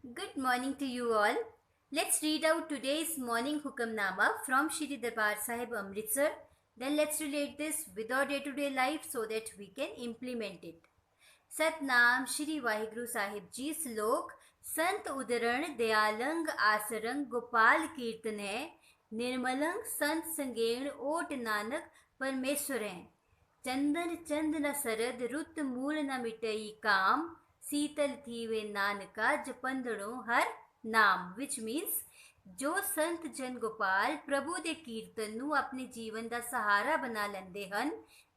Good morning to you all. Let's read out today's morning Hukamnama from Shri Darbar Sahib Amritsar. Then let's relate this with our day to day life so that we can implement it. Satnam Shri Waheguru Sahib जी श्लोक संत उदरण दयालंग आसरंग गोपाल कीर्तन है निर्मलंग संत संगेण ओट नानक परमेश्वर है चंदन चंद न सरद रुत मूल न मिटई काम शीतल थी वे नानका जपंदड़ो हर नाम विच मीन्स जो संत जन गोपाल प्रभु ਦੇ ਕੀਰਤਨ ਨੂੰ ਆਪਣੇ ਜੀਵਨ ਦਾ ਸਹਾਰਾ ਬਣਾ ਲੈਂਦੇ ਹਨ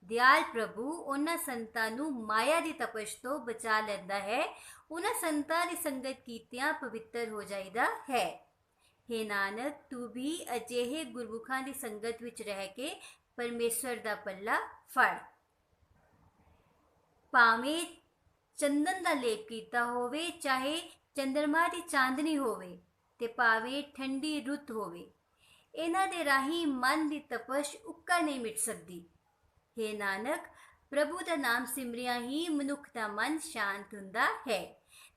ਦਿਆਲ ਪ੍ਰਭੂ ਉਹਨਾਂ ਸੰਤਾਂ ਨੂੰ ਮਾਇਆ ਦੀ ਤਪਸ਼ ਤੋਂ ਬਚਾ ਲੈਂਦਾ ਹੈ ਉਹਨਾਂ ਸੰਤਾਂ ਦੀ ਸੰਗਤ ਕੀਤਿਆਂ ਪਵਿੱਤਰ ਹੋ ਜਾਈਦਾ ਹੈ हे ਨਾਨਕ ਤੂੰ ਵੀ ਅਜਿਹੇ ਗੁਰਮੁਖਾਂ ਦੀ ਸੰਗਤ ਵਿੱਚ ਰਹਿ ਕੇ ਪਰਮੇਸ਼ਵਰ ਦਾ ਪੱਲਾ ਫੜ ਭਾਵੇਂ ਚੰਦਨ ਦਾ ਲੇਪ ਕੀਤਾ ਹੋਵੇ ਚਾਹੇ ਚੰਦਰਮਾ ਦੀ ਚਾਂਦਨੀ ਹੋਵੇ ਤੇ ਭਾਵੇਂ ਠੰਡੀ ਰੁੱਤ ਹੋਵੇ ਇਹਨਾਂ ਦੇ ਰਾਹੀਂ ਮਨ ਦੀ ਤਪਸ਼ ਉੱਕਾ ਨਹੀਂ ਮਿਟ ਸਕਦੀ हे नानक प्रभु ਦਾ ਨਾਮ ਸਿਮਰਿਆ ਹੀ ਮਨੁੱਖ ਦਾ ਮਨ ਸ਼ਾਂਤ ਹੁੰਦਾ ਹੈ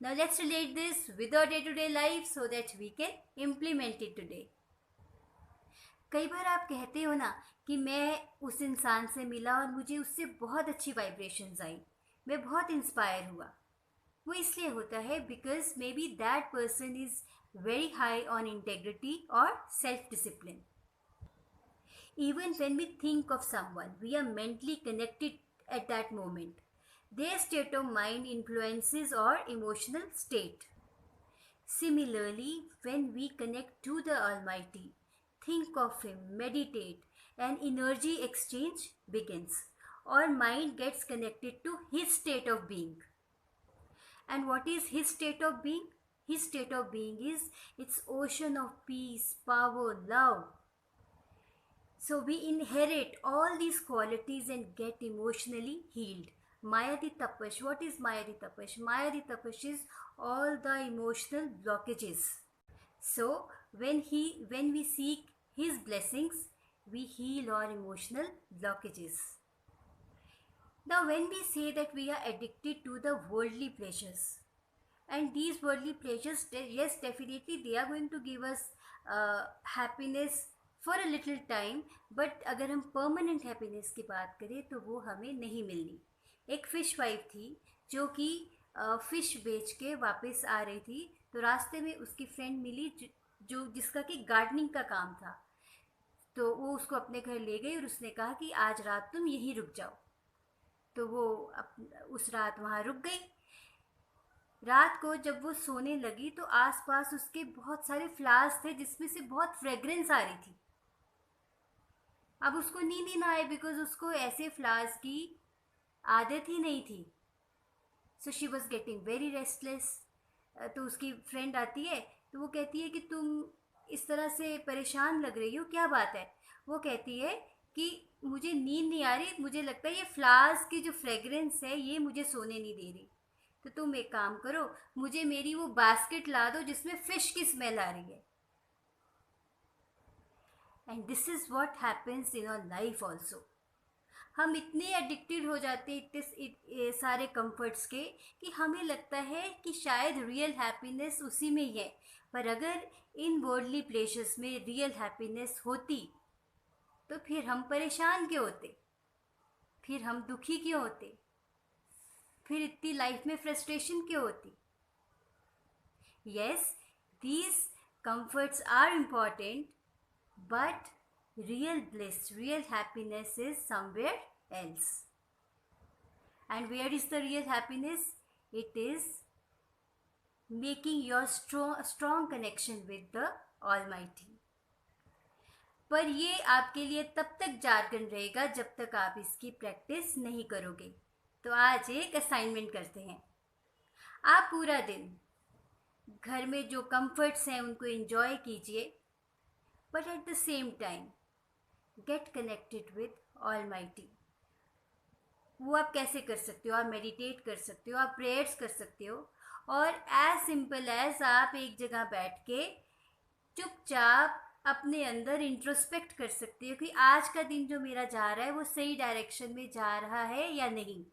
Now let's relate this with our day-to-day life so that we can implement it today. कई बार आप कहते हो ना कि मैं उस इंसान से मिला और मुझे उससे बहुत अच्छी वाइब्रेशंस आई मैं बहुत इंस्पायर हुआ वो इसलिए होता है because may be that person is very high on integrity और self discipline Even when we think of someone, we are mentally connected at that moment. Their state of mind influences our emotional state. Similarly, when we connect to the Almighty, think of Him, meditate, and energy exchange begins. Our mind gets connected to His state of being. And what is His state of being? His state of being is its ocean of peace, power, love. So we inherit all these qualities and get emotionally healed. Mayadi Tapash. What is Mayadi Tapash? Mayadi Tapash is all the emotional blockages. So when we seek His blessings, we heal our emotional blockages. Now when we say that we are addicted to the worldly pleasures, and these worldly pleasures, yes, definitely they are going to give us happiness for a little time but अगर हम permanent happiness की बात करें तो वो हमें नहीं मिलनी एक फ़िश वाइफ थी जो कि फ़िश बेच के वापस आ रही थी तो रास्ते में उसकी फ्रेंड मिली जो जिसका कि गार्डनिंग का काम था तो वो उसको अपने घर ले गई और उसने कहा कि आज रात तुम यहीं रुक जाओ तो वो उस रात वहाँ रुक गई रात को जब वो सोने लगी तो आसपास उसके बहुत सारे फ्लावर्स थे जिसमें से बहुत फ्रेग्रेंस आ रही थी अब उसको नींद ही ना आए बिकॉज उसको ऐसे फ्लावर्स की आदत ही नहीं थी so she was getting very restless तो उसकी फ्रेंड आती है तो वो कहती है कि तुम इस तरह से परेशान लग रही हो क्या बात है वो कहती है कि मुझे नींद नहीं आ रही मुझे लगता है ये फ्लावर्स की जो फ्रेगरेंस है ये मुझे सोने नहीं दे रही तो तुम एक काम करो मुझे मेरी वो बास्केट ला दो जिसमें फ़िश की स्मेल आ रही है and this is what happens in our life also हम इतने एडिक्टेड हो जाते हैं इतने सारे कंफर्ट्स के कि हमें लगता है कि शायद रियल हैप्पीनेस उसी में ही है पर अगर इन वर्ल्डली प्लेसेस में रियल हैप्पीनेस होती तो फिर हम परेशान क्यों होते फिर हम दुखी क्यों होते फिर इतनी लाइफ में फ्रस्ट्रेशन क्यों होती yes these comforts are important but real bliss, real happiness is somewhere else. And where is the real happiness? It is making your strong connection with the Almighty. पर ये आपके लिए तब तक जार्गन रहेगा जब तक आप इसकी प्रैक्टिस नहीं करोगे तो आज एक असाइनमेंट करते हैं आप पूरा दिन घर में जो कंफर्ट्स हैं उनको एंजॉय कीजिए but at the same time get connected with Almighty. वो आप कैसे कर सकते हो आप मेडिटेट कर सकते हो आप प्रेयर्स कर सकते हो और एज सिंपल एज आप एक जगह बैठ के चुपचाप अपने अंदर इंट्रोस्पेक्ट कर सकते हो कि आज का दिन जो मेरा जा रहा है वो सही डायरेक्शन में जा रहा है या नहीं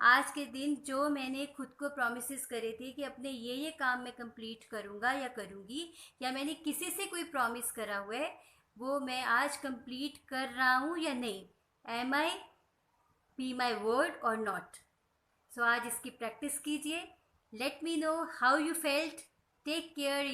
आज के दिन जो मैंने खुद को प्रॉमिसेस करे थे कि अपने ये काम मैं कंप्लीट करूँगा या करूँगी, या मैंने किसी से कोई प्रॉमिस करा हुआ है, वो मैं आज कंप्लीट कर रहा हूँ या नहीं। Am I be my word or not. So आज इसकी प्रैक्टिस कीजिए। Let me know how you felt. Take care.